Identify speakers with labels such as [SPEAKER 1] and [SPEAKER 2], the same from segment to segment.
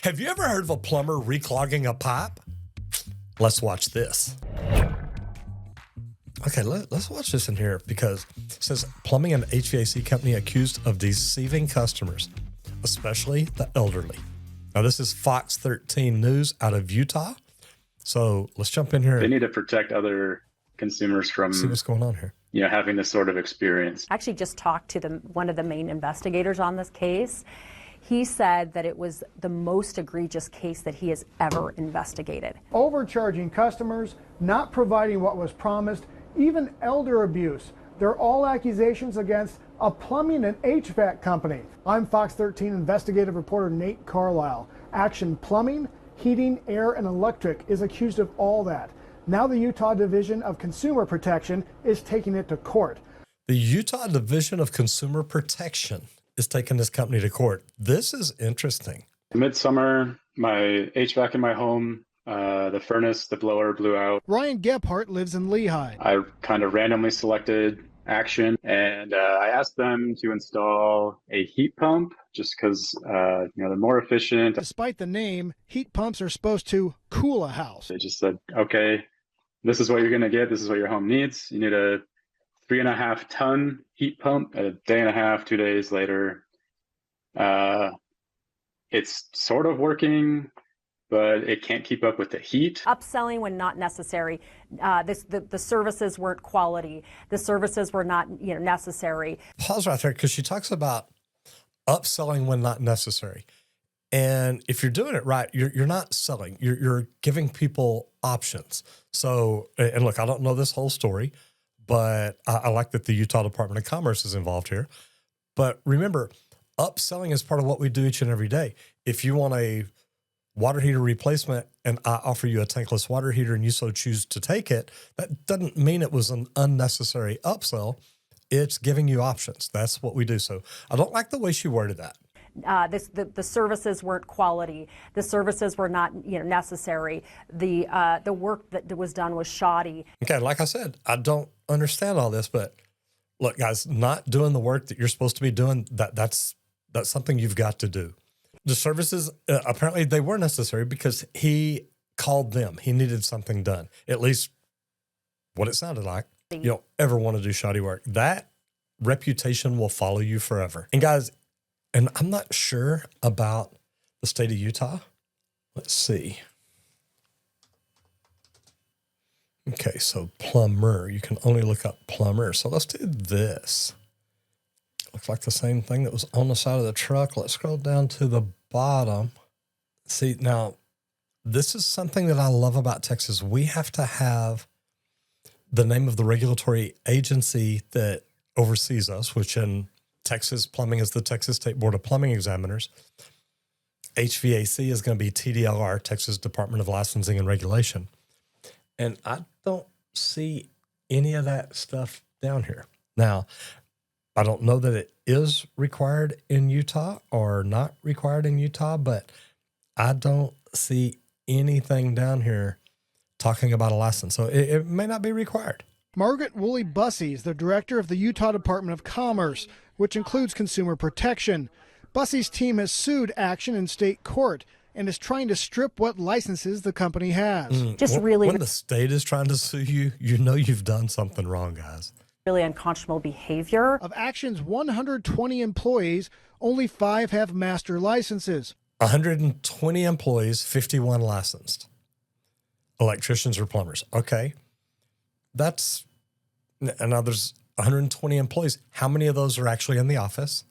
[SPEAKER 1] Have you ever heard of a plumber reclogging a pipe? Let's watch this. Okay, let's watch this in here because it says plumbing and HVAC company accused of deceiving customers, especially the elderly. Now, this is Fox 13 News out of Utah. So let's jump in here.
[SPEAKER 2] They need to protect other consumers from
[SPEAKER 1] see what's going on here.
[SPEAKER 2] Having this sort of experience.
[SPEAKER 3] I actually just talked to one of the main investigators on this case. He said that it was the most egregious case that he has ever investigated.
[SPEAKER 4] Overcharging customers, not providing what was promised, even elder abuse. They're all accusations against a plumbing and HVAC company. I'm Fox 13 investigative reporter Nate Carlisle. Action Plumbing, Heating, Air, and Electric is accused of all that. Now the Utah Division of Consumer Protection is taking it to court.
[SPEAKER 1] The Utah Division of Consumer Protection is taking this company to court. This is interesting.
[SPEAKER 2] Midsummer, my HVAC in my home, the furnace, the blower blew out.
[SPEAKER 4] Ryan Gephardt lives in Lehigh.
[SPEAKER 2] I kind of randomly selected Action, and I asked them to install a heat pump just because, they're more efficient.
[SPEAKER 4] Despite the name, heat pumps are supposed to cool a house.
[SPEAKER 2] They just said, okay, this is what you're going to get. This is what your home needs. You need a 3.5 ton heat pump. A day and a half, 2 days later, it's sort of working, but it can't keep up with the heat.
[SPEAKER 3] Upselling when not necessary. The services weren't quality. The services were not necessary.
[SPEAKER 1] Pause right there because she talks about upselling when not necessary. And if you're doing it right, you're not selling. You're giving people options. So, and look, I don't know this whole story, but I like that the Utah Department of Commerce is involved here. But remember, upselling is part of what we do each and every day. If you want a water heater replacement and I offer you a tankless water heater and you so choose to take it, that doesn't mean it was an unnecessary upsell. It's giving you options. That's what we do. So I don't like the way she worded that.
[SPEAKER 3] The services weren't quality. The services were not necessary. The work that was done was shoddy.
[SPEAKER 1] Okay, like I said, I don't understand all this, but look, guys, not doing the work that you're supposed to be doing, that's something you've got to do. The services, apparently they were necessary because he called them. He needed something done, at least what it sounded like. You don't ever want to do shoddy work. That reputation will follow you forever. And guys, and I'm not sure about the state of Utah. Let's see. Okay, so plumber. You can only look up plumber. So let's do this. Looks like the same thing that was on the side of the truck. Let's scroll down to the bottom. See, now, this is something that I love about Texas. We have to have the name of the regulatory agency that oversees us, which in Texas, plumbing is the Texas State Board of Plumbing Examiners. HVAC is going to be TDLR, Texas Department of Licensing and Regulation. And I don't see any of that stuff down here. Now, I don't know that it is required in Utah or not required in Utah, but I don't see anything down here talking about a license. So it may not be required.
[SPEAKER 4] Margaret Woolley-Bussey is the director of the Utah Department of Commerce, which includes consumer protection. Bussey's team has sued Action in state court and is trying to strip what licenses the company has.
[SPEAKER 1] When the state is trying to sue you, you know you've done something wrong, guys.
[SPEAKER 3] Really unconscionable behavior.
[SPEAKER 4] Of Action's 120 employees, only 5 have master licenses.
[SPEAKER 1] 120 employees, 51 licensed. Electricians or plumbers. Okay. Now there's 120 employees. How many of those are actually in the office?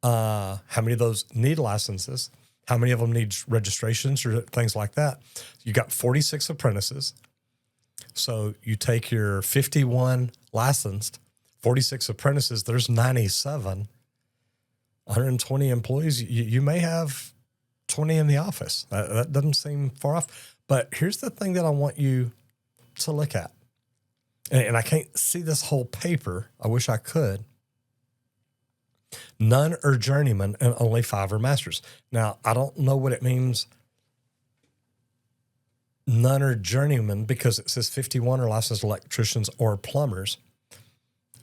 [SPEAKER 1] How many of those need licenses? How many of them need registrations or things like that? You got 46 apprentices. So you take your 51 licensed, 46 apprentices, there's 97, 120 employees. You may have 20 in the office. That doesn't seem far off. But here's the thing that I want you to look at. And I can't see this whole paper. I wish I could. None are journeymen and only 5 are masters. Now, I don't know what it means. None are journeymen because it says 51 are licensed electricians or plumbers.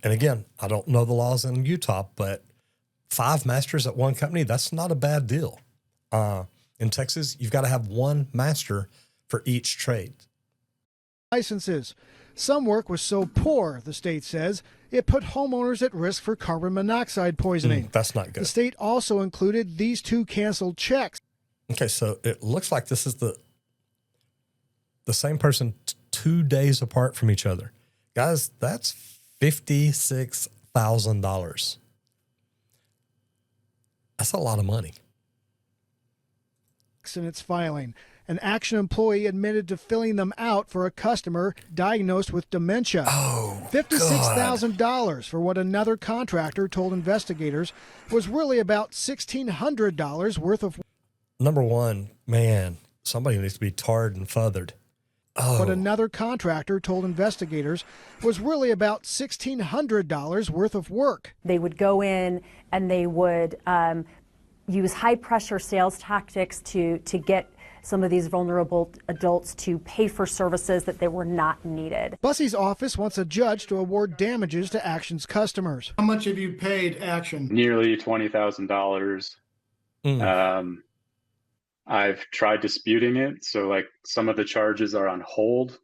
[SPEAKER 1] And again, I don't know the laws in Utah, but 5 masters at one company, that's not a bad deal. In Texas, you've got to have one master for each trade.
[SPEAKER 4] Licenses. Some work was so poor, the state says, it put homeowners at risk for carbon monoxide poisoning.
[SPEAKER 1] That's not good.
[SPEAKER 4] The state also included these 2 canceled checks.
[SPEAKER 1] Okay, so it looks like this is the same person 2 days apart from each other. Guys, that's $56,000. That's a lot of money.
[SPEAKER 4] In its filing, an Action employee admitted to filling them out for a customer diagnosed with dementia.
[SPEAKER 1] Oh,
[SPEAKER 4] $56,000 for what another contractor told investigators was really about $1,600 worth of.
[SPEAKER 1] Number one, man, somebody needs to be tarred and feathered.
[SPEAKER 4] What another contractor told investigators was really about $1,600 worth of work.
[SPEAKER 3] They would go in and they would use high-pressure sales tactics to get some of these vulnerable adults to pay for services that they were not needed.
[SPEAKER 4] Bussey's office wants a judge to award damages to Action's customers. How much have you paid Action?
[SPEAKER 2] Nearly $20,000. I've tried disputing it, so like some of the charges are on hold,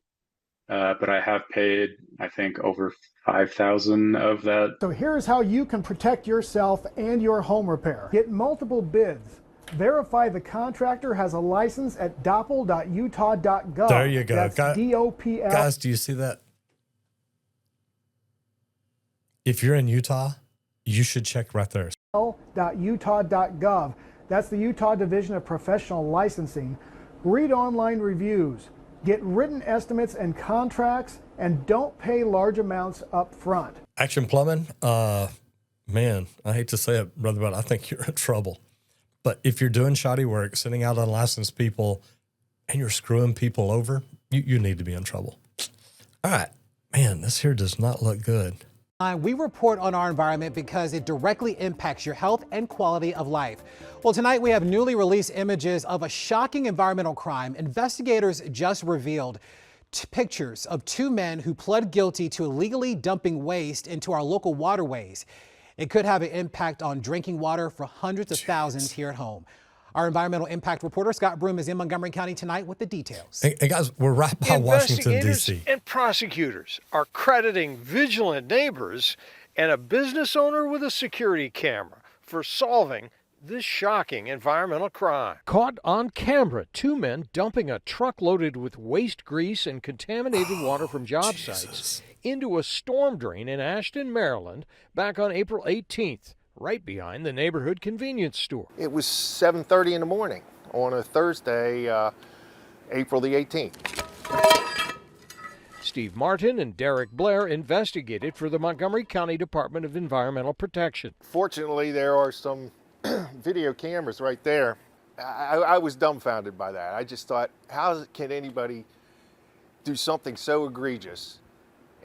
[SPEAKER 2] but I have paid, I think, over $5,000 of that.
[SPEAKER 4] So here's how you can protect yourself and your home repair. Get multiple bids. Verify the contractor has a license at doppel.utah.gov.
[SPEAKER 1] There you go.
[SPEAKER 4] That's DOPL.
[SPEAKER 1] Guys, do you see that? If you're in Utah, you should check right there.
[SPEAKER 4] .utah.gov. That's the Utah Division of Professional Licensing. Read online reviews, get written estimates and contracts, and don't pay large amounts up front.
[SPEAKER 1] Action Plumbing, man, I hate to say it, brother, but I think you're in trouble. But if you're doing shoddy work, sending out unlicensed people, and you're screwing people over, you need to be in trouble. All right, man, this here does not look good.
[SPEAKER 5] We report on our environment because it directly impacts your health and quality of life. Well, tonight we have newly released images of a shocking environmental crime. Investigators just revealed pictures of 2 men who pled guilty to illegally dumping waste into our local waterways. It could have an impact on drinking water for hundreds of thousands here at home. Our environmental impact reporter Scott Broom is in Montgomery County tonight with the details.
[SPEAKER 1] Hey guys, we're right by Washington, D.C.
[SPEAKER 6] And prosecutors are crediting vigilant neighbors and a business owner with a security camera for solving this shocking environmental crime. Caught on camera, 2 men dumping a truck loaded with waste grease and contaminated water from job sites into a storm drain in Ashton, Maryland, back on April 18th. Right behind the neighborhood convenience store.
[SPEAKER 7] It was 7:30 in the morning on a Thursday, April the 18th.
[SPEAKER 6] Steve Martin and Derek Blair investigated for the Montgomery County Department of Environmental Protection.
[SPEAKER 7] Fortunately, there are some video cameras right there. I was dumbfounded by that. I just thought, how can anybody do something so egregious?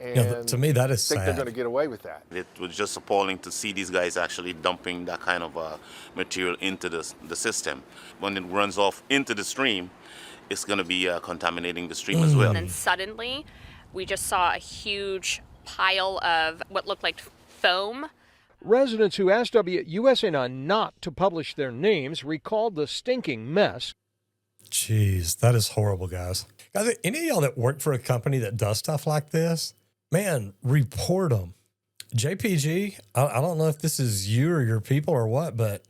[SPEAKER 7] And
[SPEAKER 1] to me, that is
[SPEAKER 7] think
[SPEAKER 1] sad.
[SPEAKER 7] they're going to get away with that.
[SPEAKER 8] It was just appalling to see these guys actually dumping that kind of material into the system. When it runs off into the stream, it's going to be contaminating the stream as well.
[SPEAKER 9] And then suddenly, we just saw a huge pile of what looked like foam.
[SPEAKER 6] Residents who asked WUSA not to publish their names recalled the stinking mess.
[SPEAKER 1] Jeez, that is horrible, guys. Guys, any of y'all that work for a company that does stuff like this, man, report them. JPG, I don't know if this is you or your people or what, but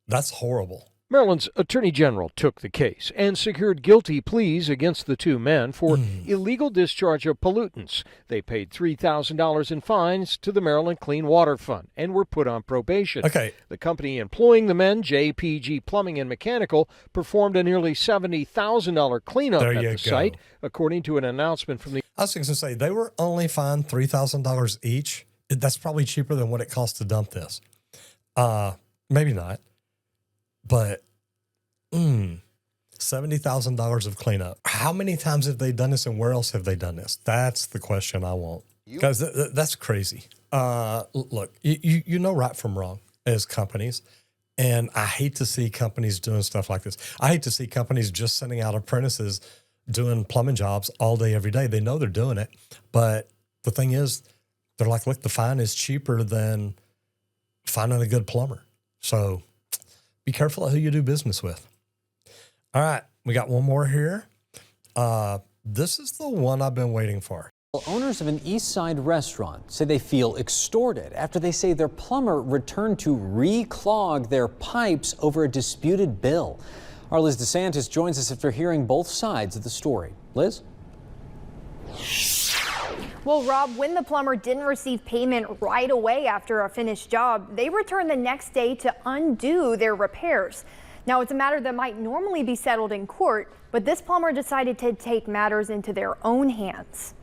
[SPEAKER 1] that's horrible.
[SPEAKER 6] Maryland's Attorney General took the case and secured guilty pleas against the 2 men for illegal discharge of pollutants. They paid $3,000 in fines to the Maryland Clean Water Fund and were put on probation.
[SPEAKER 1] Okay.
[SPEAKER 6] The company employing the men, JPG Plumbing and Mechanical, performed a nearly $70,000 cleanup at the site, according to an announcement from the...
[SPEAKER 1] I was going to say, they were only fined $3,000 each. That's probably cheaper than what it costs to dump this. Maybe not. But $70,000 of cleanup. How many times have they done this and where else have they done this? That's the question I want. Guys, that's crazy. Look, you know right from wrong as companies. And I hate to see companies doing stuff like this. I hate to see companies just sending out apprentices doing plumbing jobs all day, every day. They know they're doing it. But the thing is, they're like, look, the fine is cheaper than finding a good plumber. So be careful of who you do business with. All right, we got one more here. This is the one I've been waiting for.
[SPEAKER 10] Owners of an East Side restaurant say they feel extorted after they say their plumber returned to re-clog their pipes over a disputed bill. Our Liz DeSantis joins us after hearing both sides of the story. Liz?
[SPEAKER 11] Well, Rob, when the plumber didn't receive payment right away after a finished job, they returned the next day to undo their repairs. Now, it's a matter that might normally be settled in court, but this plumber decided to take matters into their own hands.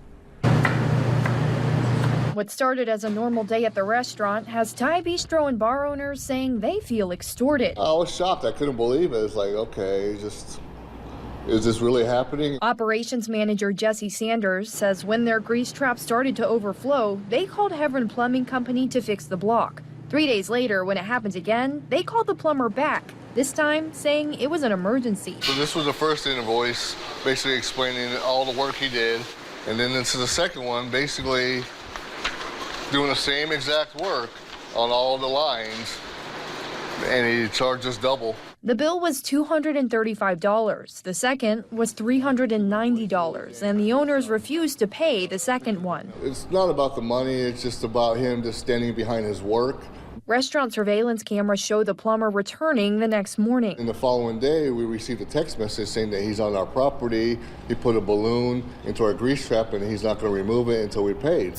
[SPEAKER 11] What started as a normal day at the restaurant has Thai bistro and bar owners saying they feel extorted.
[SPEAKER 12] I was shocked. I couldn't believe it. It's like, okay, is this really happening?
[SPEAKER 11] Operations manager Jesse Sanders says when their grease trap started to overflow, they called Hevron Plumbing Company to fix the block. 3 days later, when it happens again, they called the plumber back, this time saying it was an emergency.
[SPEAKER 12] So this was the first invoice, basically explaining all the work he did. And then this is the second one, basically doing the same exact work on all the lines, and he charged us double.
[SPEAKER 11] The bill was $235. The second was $390, and the owners refused to pay the second one.
[SPEAKER 12] It's not about the money, it's just about him just standing behind his work.
[SPEAKER 11] Restaurant surveillance cameras show the plumber returning the next morning.
[SPEAKER 12] And the following day, we received a text message saying that he's on our property. He put a balloon into our grease trap, and he's not going to remove it until we paid.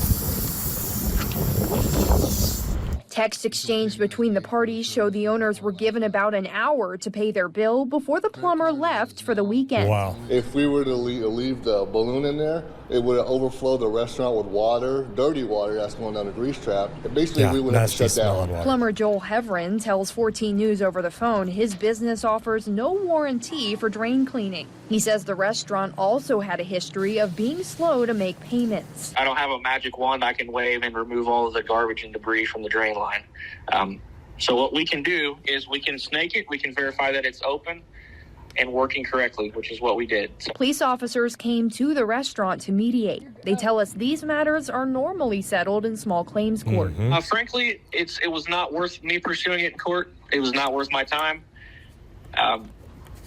[SPEAKER 11] Text exchanged between the parties show the owners were given about an hour to pay their bill before the plumber left for the weekend.
[SPEAKER 1] Wow.
[SPEAKER 12] If we were to leave the balloon in there, it would have overflowed the restaurant with water, dirty water that's going down the grease trap. And basically, we would have to shut down.
[SPEAKER 11] Plumber Joel Hevron tells 14 News over the phone his business offers no warranty for drain cleaning. He says the restaurant also had a history of being slow to make payments.
[SPEAKER 13] I don't have a magic wand I can wave and remove all of the garbage and debris from the drain line. So what we can do is we can snake it, we can verify that it's open and working correctly, which is what we did.
[SPEAKER 11] Police officers came to the restaurant to mediate. They tell us these matters are normally settled in small claims court.
[SPEAKER 13] Frankly, it was not worth me pursuing it in court. It was not worth my time.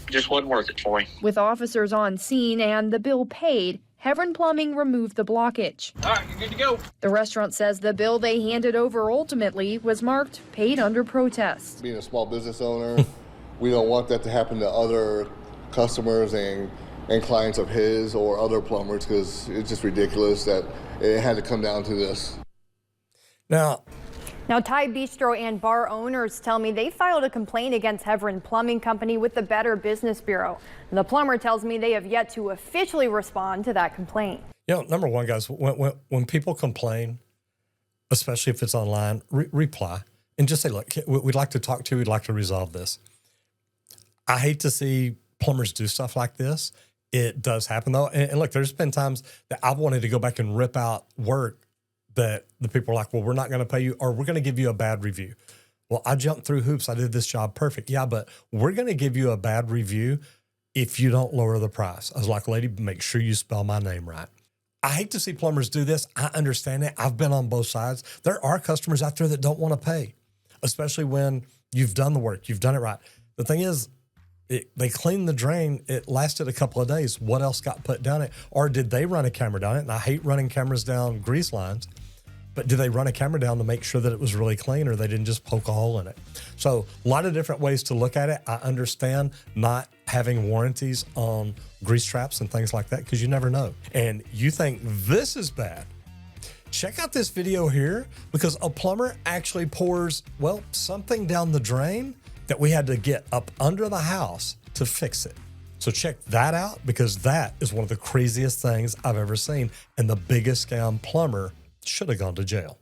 [SPEAKER 13] Just wasn't worth it for me.
[SPEAKER 11] With officers on scene and the bill paid, Hevron Plumbing removed the blockage.
[SPEAKER 13] All right, you're good to go.
[SPEAKER 11] The restaurant says the bill they handed over ultimately was marked paid under protest.
[SPEAKER 12] Being a small business owner, we don't want that to happen to other customers and clients of his or other plumbers, because it's just ridiculous that it had to come down to this.
[SPEAKER 1] Now,
[SPEAKER 11] Thai bistro and bar owners tell me they filed a complaint against Hevron Plumbing Company with the Better Business Bureau. The plumber tells me they have yet to officially respond to that complaint.
[SPEAKER 1] number one, guys, when people complain, especially if it's online, reply and just say, look, we'd like to talk to you. We'd like to resolve this. I hate to see plumbers do stuff like this. It does happen, though. And look, there's been times that I've wanted to go back and rip out work that the people are like, well, we're not going to pay you, or we're going to give you a bad review. Well, I jumped through hoops. I did this job perfect. Yeah, but we're going to give you a bad review if you don't lower the price. I was like, lady, make sure you spell my name right. I hate to see plumbers do this. I understand it. I've been on both sides. There are customers out there that don't want to pay, especially when you've done the work, you've done it right. The thing is, they cleaned the drain. It lasted a couple of days. What else got put down it? Or did they run a camera down it? And I hate running cameras down grease lines, but did they run a camera down to make sure that it was really clean, or they didn't just poke a hole in it? So a lot of different ways to look at it. I understand not having warranties on grease traps and things like that, because you never know. And you think this is bad. Check out this video here, because a plumber actually pours, well, something down the drain that we had to get up under the house to fix it. So check that out, because that is one of the craziest things I've ever seen. And the biggest scam plumber should have gone to jail.